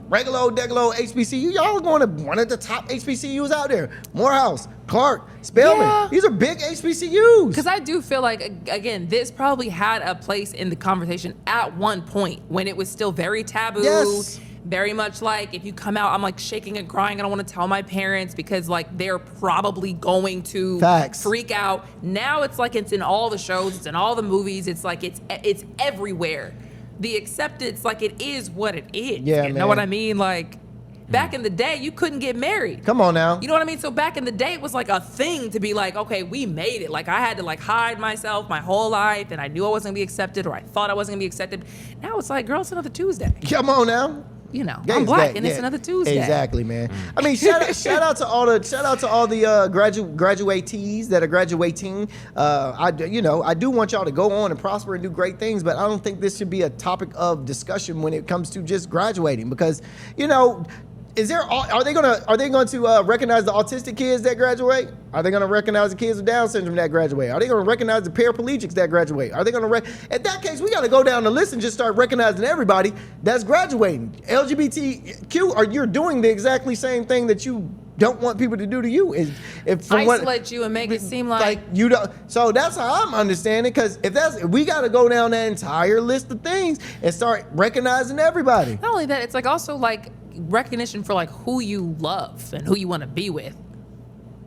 regular old HBCU. Y'all are going to one of the top HBCUs out there. Morehouse, Clark, Spelman. Yeah. These are big HBCUs. Because I do feel like, again, this probably had a place in the conversation at one point when it was still very taboo. Yes. Very much like if you come out, I'm like shaking and crying. I don't want to tell my parents because like they're probably going to freak out. Now it's like it's in all the shows, it's in all the movies. It's like it's everywhere. The acceptance, like it is what it is. Yeah, you know what I mean? Like back in the day, you couldn't get married. Come on now. You know what I mean? So back in the day, it was like a thing to be like, okay, we made it. Like I had to like hide myself my whole life, and I knew I wasn't gonna be accepted, or I thought I wasn't gonna be accepted. Now it's like, girl, it's another Tuesday. Come on now. I'm black, and it's another Tuesday. Exactly, man. I mean, shout out to all the graduatees that are graduating. I do want y'all to go on and prosper and do great things, but I don't think this should be a topic of discussion when it comes to just graduating, because are they going to recognize the autistic kids that graduate? Are they going to recognize the kids with Down syndrome that graduate? Are they going to recognize the paraplegics that graduate? Are they going to in that case, we got to go down the list and just start recognizing everybody that's graduating. LGBTQ, you're doing the exactly same thing that you don't want people to do to you. Isolate you and make it seem like you don't. So that's how I'm understanding. Because if we got to go down that entire list of things and start recognizing everybody. Not only that, it's like also like recognition for like who you love and who you want to be with.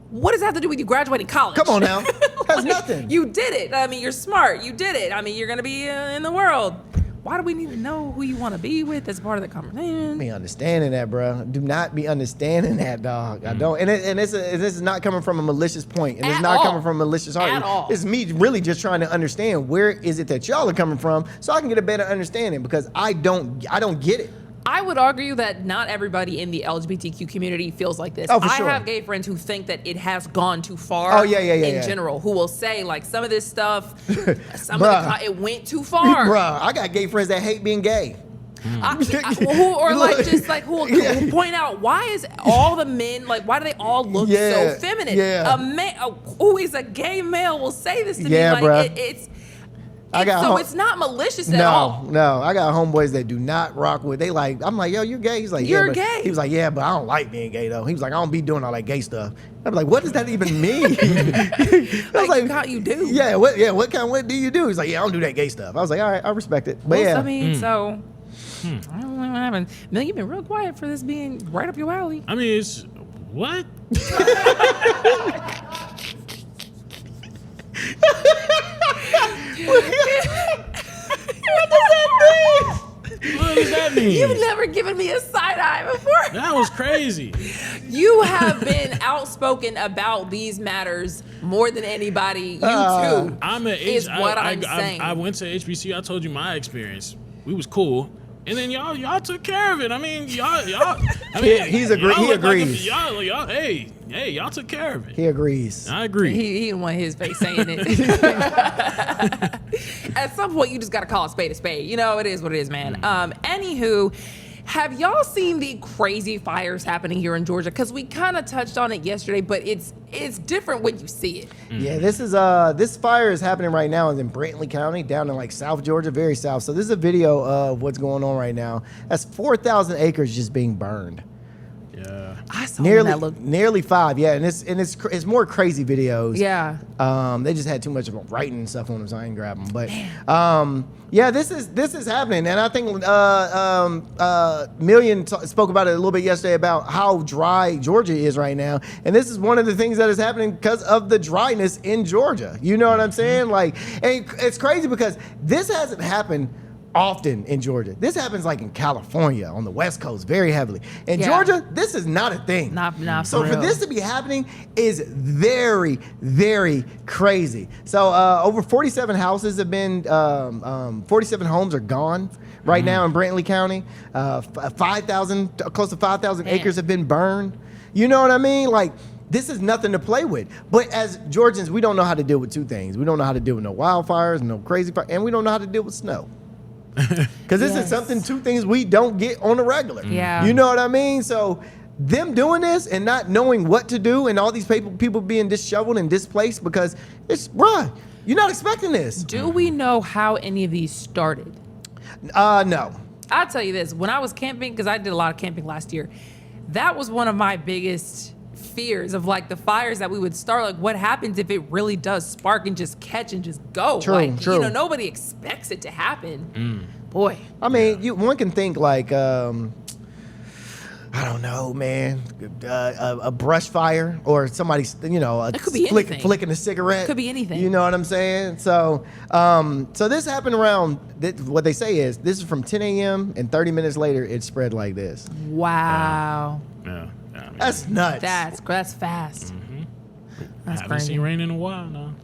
What does that have to do with you graduating college? Come on now. That's nothing. You did it. I mean, you're smart. You did it. I mean, you're going to be in the world. why do we need to know who you want to be with as part of the conversation? Be understanding that, bro. Do not be understanding that, dog. I don't. And this is not coming from a malicious point, and it's not coming from a malicious heart. At all. It's me really just trying to understand where is it that y'all are coming from, so I can get a better understanding, because I don't get it. I would argue that not everybody in the LGBTQ community feels like this. Oh, for sure. I have gay friends who think that it has gone too far. Oh, yeah. In general, who will say like some of this stuff, it went too far. Bruh, I got gay friends that hate being gay. Who point out, why is all the men, like, why do they all look so feminine? Yeah. A man who is a gay male will say this to me. Yeah, Like, bruh. it's not malicious at all. No, I got homeboys that do not rock with. I'm like, yo, you're gay. He's like, You're yeah, gay. He was like, yeah, but I don't like being gay though. He was like, I don't be doing all that gay stuff. I'm like, what does that even mean? I was like, how you do? Yeah, what do you do? He's like, yeah, I don't do that gay stuff. I was like, all right, I respect it. But I mean, so I don't know what happened. Mel, you've been real quiet for this being right up your alley. I mean, it's what? What does that mean? You've never given me a side eye before. That was crazy. You have been outspoken about these matters more than anybody. You too. I'm saying. I went to HBCU. I told you my experience. We was cool. And then y'all took care of it. I mean, y'all. I mean, he agrees. Y'all took care of it. He agrees. I agree. He didn't want his face saying it. At some point, you just gotta call a spade a spade. You know, it is what it is, man. Anywho, have y'all seen the crazy fires happening here in Georgia? Because we kind of touched on it yesterday, but it's different when you see it. Yeah, this fire is happening right now in Brantley County, down in like South Georgia, very south. So this is a video of what's going on right now. That's 4,000 acres just being burned. Yeah, I saw nearly 5. Yeah, and it's more crazy videos. Yeah. They just had too much of writing and stuff on them, so I didn't grab them. But yeah, this is happening, and I think Million spoke about it a little bit yesterday about how dry Georgia is right now, and this is one of the things that is happening because of the dryness in Georgia. You know what I'm saying? Like, and it's crazy because this hasn't happened often in Georgia. This happens like in California on the West Coast very heavily. In Georgia, this is not a thing. Not so for this to be happening is very, very crazy. So over 47 houses have been, 47 homes are gone right now in Brantley County. 5,000, close to 5,000 acres have been burned. You know what I mean? Like, this is nothing to play with. But as Georgians, we don't know how to deal with two things. We don't know how to deal with no wildfires, no crazy fire, and we don't know how to deal with snow. Because this is two things we don't get on a regular. Yeah. You know what I mean? So them doing this and not knowing what to do, and all these people being disheveled and displaced because bruh, you're not expecting this. Do we know how any of these started? No. I'll tell you this. When I was camping, because I did a lot of camping last year, that was one of my biggest fears of like the fires that we would start. Like, what happens if it really does spark and just catch and just go? True. You know, nobody expects it to happen. Boy. I mean, one can think like, I don't know, man, a brush fire or somebody, It could be anything. Flicking a cigarette. Could be anything. You know what I'm saying? So, so this happened around. What they say is this is from 10 a.m. and 30 minutes later it spread like this. Wow. Yeah. That's nuts. That's fast. That's haven't crazy. seen rain in a while now.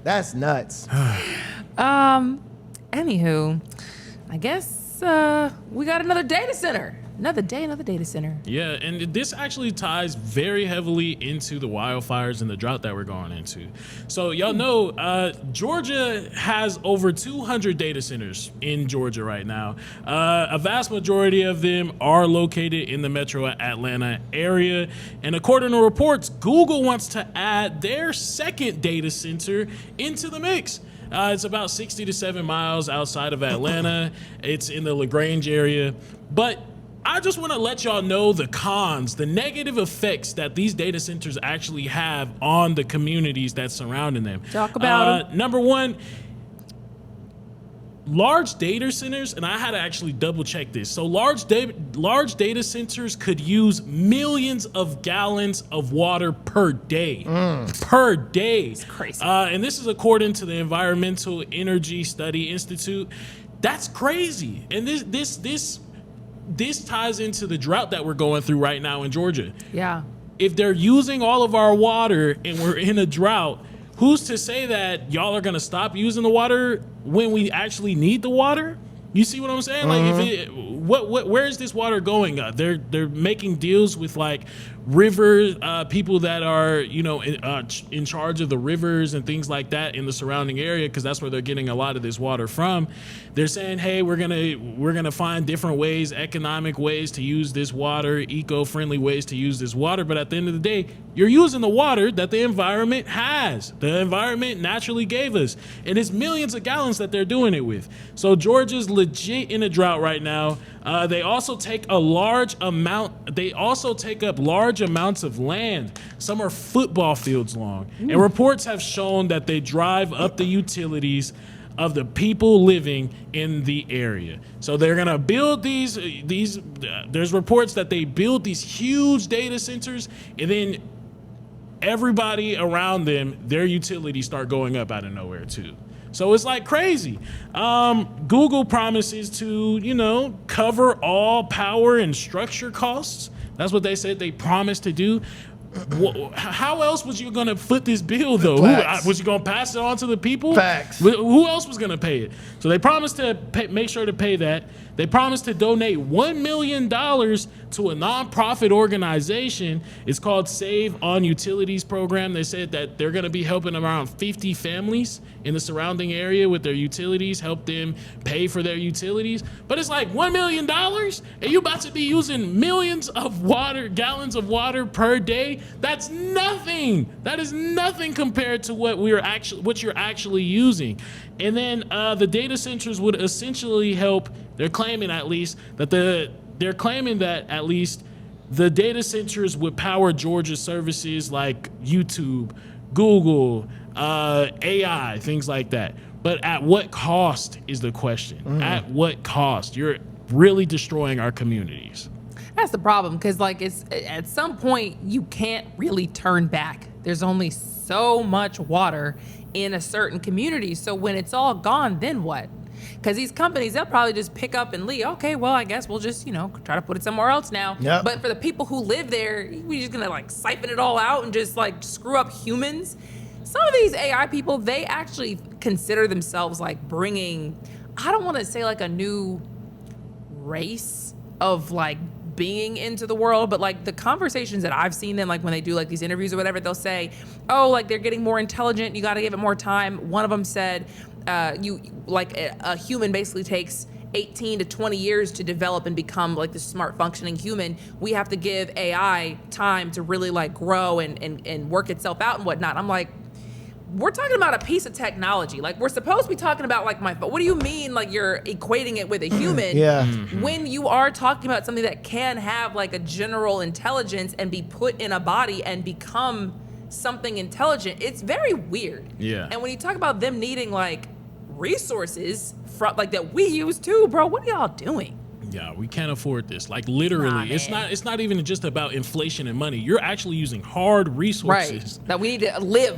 That's nuts. Anywho, I guess we got another data center. Another day, another data center. Yeah, and this actually ties very heavily into the wildfires and the drought that we're going into. So y'all know Georgia has over 200 data centers in Georgia right now. A vast majority of them are located in the metro Atlanta area. And according to reports, Google wants to add their second data center into the mix. It's about 60 to 7 miles outside of Atlanta. It's in the LaGrange area. But I just want to let y'all know the cons, the negative effects that these data centers actually have on the communities that's surrounding them. Talk about them. Number one, large data centers, and I had to actually double check this. So large data centers could use millions of gallons of water per day. Per day. It's crazy. And this is according to the Environmental Energy Study Institute. That's crazy. And this ties into the drought that we're going through right now in Georgia. Yeah. If they're using all of our water and we're in a drought, who's to say that y'all are gonna stop using the water when we actually need the water? You see what I'm saying? Like, where is this water going? They're making deals with like rivers, people that are in charge of the rivers and things like that in the surrounding area, because that's where they're getting a lot of this water from. They're saying, hey, we're gonna find different ways, economic ways to use this water, eco-friendly ways to use this water. But at the end of the day, you're using the water that the environment has. The environment naturally gave us, and it's millions of gallons that they're doing it with. So Georgia's legit in a drought right now. They also take up large amounts of land. Some are football fields long. And reports have shown that they drive up the utilities of the people living in the area. So they're gonna build these there's reports that they build these huge data centers, and then everybody around them, their utilities start going up out of nowhere too. So it's like crazy. Google promises to, cover all power and structure costs. That's what they said they promised to do. How else was you going to foot this bill, though? Was you going to pass it on to the people? Facts. Who else was going to pay it? So they promised to make sure to pay that. They promised to donate $1 million to a nonprofit organization. It's called Save on Utilities program. They said that they're going to be helping around 50 families in the surrounding area with their utilities, help them pay for their utilities. But it's like $1 million, and you about to be using millions of gallons of water per day. That's nothing. That is nothing compared to what you're actually using. And then the data centers would essentially help. They're claiming at least that the data centers would power Georgia services like YouTube, Google, AI, things like that. But at what cost is the question? At what cost? You're really destroying our communities. That's the problem, because it's at some point you can't really turn back. There's only so much water in a certain community. So when it's all gone, then what? Because these companies, they'll probably just pick up and leave. Okay, well, I guess we'll just, try to put it somewhere else now. Yep. But for the people who live there, we're just going to siphon it all out and just screw up humans. Some of these AI people, they actually consider themselves bringing, I don't want to say a new race of being into the world, but the conversations that I've seen them when they do these interviews or whatever, they'll say, oh, they're getting more intelligent, you got to give it more time. One of them said, a human basically takes 18 to 20 years to develop and become the smart functioning human. We have to give AI time to really grow and work itself out and whatnot. I'm like, we're talking about a piece of technology. We're supposed to be talking about my phone. What do you mean you're equating it with a human? Yeah. When you are talking about something that can have a general intelligence and be put in a body and become something intelligent, it's very weird. Yeah. And when you talk about them needing resources from that we use too, bro, what are y'all doing? Yeah, we can't afford this. Literally, it's not even just about inflation and money. You're actually using hard resources. Right. That we need to live.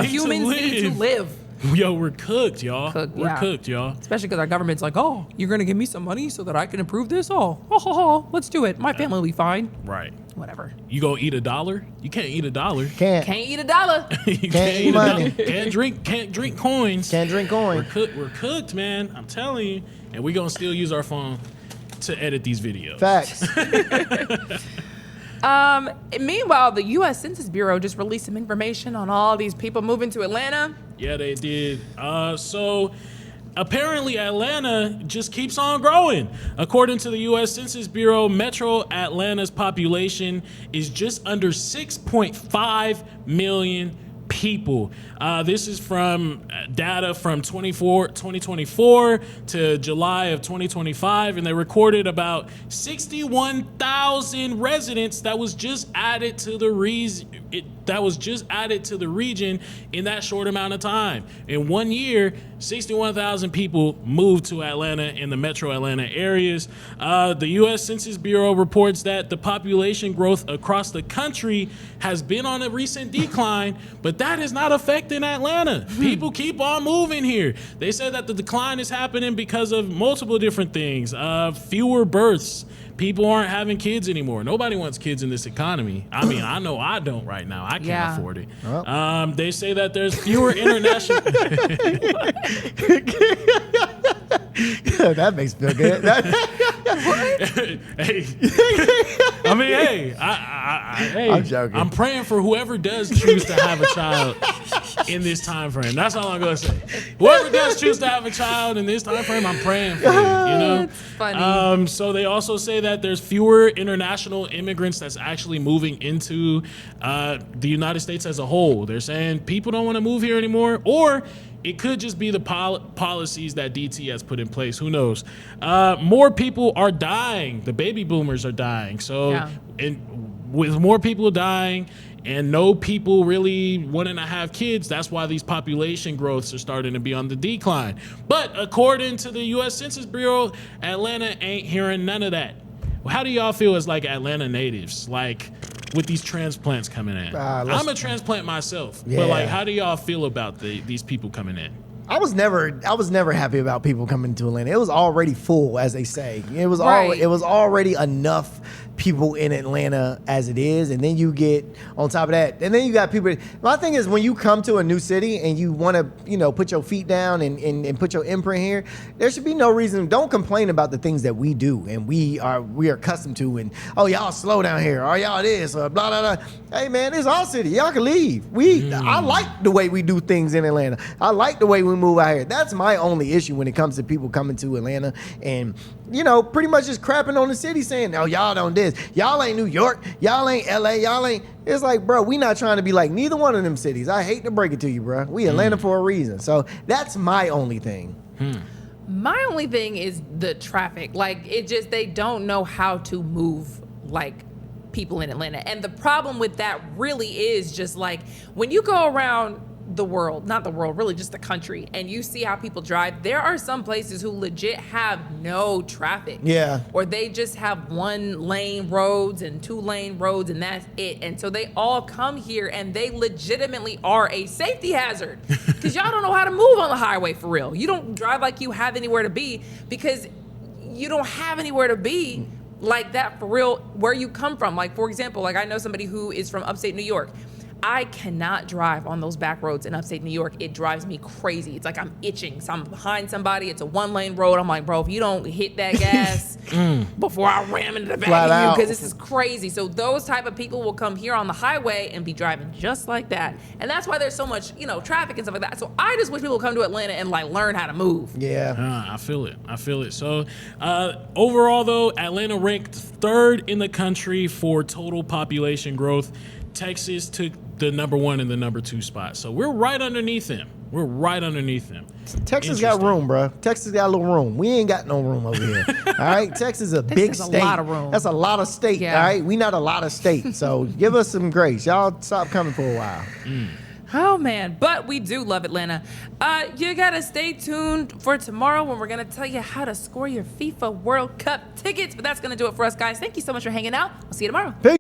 Humans need to live. Yo, we're cooked, y'all. We're cooked, y'all. Especially because our government's oh, you're going to give me some money so that I can improve this? Oh, let's do it. My family will be fine. Right. Whatever. You gonna eat $1? You can't eat $1. Can't eat $1. You can't eat money. Can't drink coins. Can't drink coin. We're cooked, man. I'm telling you. And we're gonna still use our phone to edit these videos. Facts. Meanwhile, the U.S. Census Bureau just released some information on all these people moving to Atlanta. Yeah, they did. So apparently Atlanta just keeps on growing. According to the U.S. Census Bureau, Metro Atlanta's population is just under 6.5 million people. This is from data from 2024 to July of 2025, and they recorded about 61,000 residents that was just added to the region in that short amount of time. In 1 year, 61,000 people moved to Atlanta in the metro Atlanta areas. The U.S. Census Bureau reports that the population growth across the country has been on a recent decline, but But that is not affecting Atlanta. People keep on moving here. They said that the decline is happening because of multiple different things. Fewer births. People aren't having kids anymore. Nobody wants kids in this economy. I mean, I know I don't right now. I can't afford it. Oh. They say that there's fewer international. That makes me feel good. Hey, I mean, hey, hey, I'm joking. I'm praying for whoever does choose to have a child in this time frame. That's all I'm gonna say. Whoever does choose to have a child in this time frame, I'm praying for you. You know, That's funny. So they also say that there's fewer international immigrants that's actually moving into the United States as a whole. They're saying people don't want to move here anymore, or it could just be the policies that DT has put in place. Who knows? More people are dying. The baby boomers are dying. So, with more people dying and no people really wanting to have kids, that's why these population growths are starting to be on the decline. But according to the U.S. Census Bureau, Atlanta ain't hearing none of that. How do y'all feel as like Atlanta natives? Like, with these transplants coming in. I'm a transplant myself, but like, how do y'all feel about these people coming in? I was never happy about people coming to Atlanta. It was already full, as they say. It was already enough people in Atlanta as it is, and then you get on top of that, and then you got people. My thing is, when you come to a new city and you want to, put your feet down and put your imprint here, there should be no reason. Don't complain about the things that we do and we are accustomed to. And y'all slow down here, or y'all this, or blah blah blah. Hey man, it's our city. Y'all can leave. I like the way we do things in Atlanta. I like the way we move out here. That's my only issue when it comes to people coming to Atlanta and pretty much just crapping on the city, saying, "Oh, y'all don't this. Y'all ain't New York. Y'all ain't LA. Y'all ain't." It's like, bro, we not trying to be like neither one of them cities. I hate to break it to you, bro. We Atlanta for a reason. So that's my only thing. My only thing is the traffic. Like, they don't know how to move like people in Atlanta. And the problem with that really is just like when you go around the world, not the world, really just the country, and you see how people drive, there are some places who legit have no traffic. Yeah. Or they just have 1-lane roads and 2-lane roads and that's it. And so they all come here and they legitimately are a safety hazard because y'all don't know how to move on the highway for real. You don't drive like you have anywhere to be because you don't have anywhere to be like that for real where you come from. Like, for example, like I know somebody who is from upstate New York. I cannot drive on those back roads in upstate New York. It drives me crazy. It's like I'm itching. So I'm behind somebody. It's a 1-lane road. I'm like, bro, if you don't hit that gas before I ram into the back of you, because this is crazy. So those type of people will come here on the highway and be driving just like that. And that's why there's so much, traffic and stuff like that. So I just wish people would come to Atlanta and like learn how to move. Yeah. I feel it. So overall, though, Atlanta ranked 3rd in the country for total population growth. Texas took the number 1 and the number 2 spot. So we're right underneath them. Texas got room, bro. Texas got a little room. We ain't got no room over here. All right? Texas is a big state. That's a lot of room. That's a lot of state, all right? We not a lot of state. So give us some grace. Y'all stop coming for a while. Oh, man. But we do love Atlanta. You got to stay tuned for tomorrow when we're going to tell you how to score your FIFA World Cup tickets. But that's going to do it for us, guys. Thank you so much for hanging out. We'll see you tomorrow. Peace.